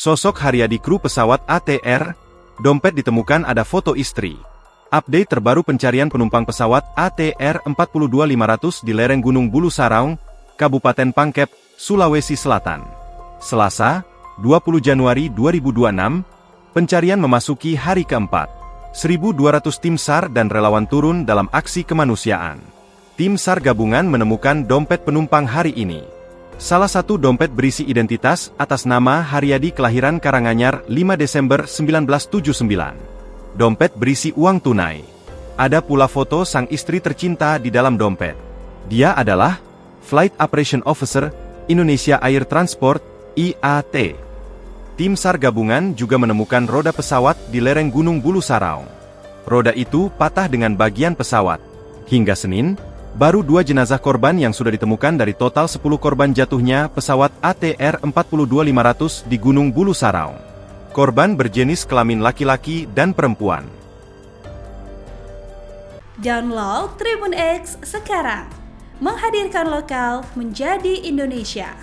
Sosok Haryadi kru pesawat ATR, dompet ditemukan ada foto istri. Update terbaru pencarian penumpang pesawat ATR 42500 di lereng Gunung Bulu Saraung, Kabupaten Pangkep, Sulawesi Selatan. Selasa, 20 Januari 2026, pencarian memasuki hari keempat. 1.200 tim SAR dan relawan turun dalam aksi kemanusiaan. Tim SAR gabungan menemukan dompet penumpang hari ini. Salah satu dompet berisi identitas atas nama Haryadi kelahiran Karanganyar 5 Desember 1979. Dompet berisi uang tunai. Ada pula foto sang istri tercinta di dalam dompet. Dia adalah Flight Operation Officer, Indonesia Air Transport, IAT. Tim SAR gabungan juga menemukan roda pesawat di lereng Gunung Bulu Saraung. Roda itu patah dengan bagian pesawat. Hingga Senin, baru 2 jenazah korban yang sudah ditemukan dari total 10 korban jatuhnya pesawat ATR 42500 di Gunung Bulu Saraung. Korban berjenis kelamin laki-laki dan perempuan. Download Tribun X sekarang, menghadirkan lokal menjadi Indonesia.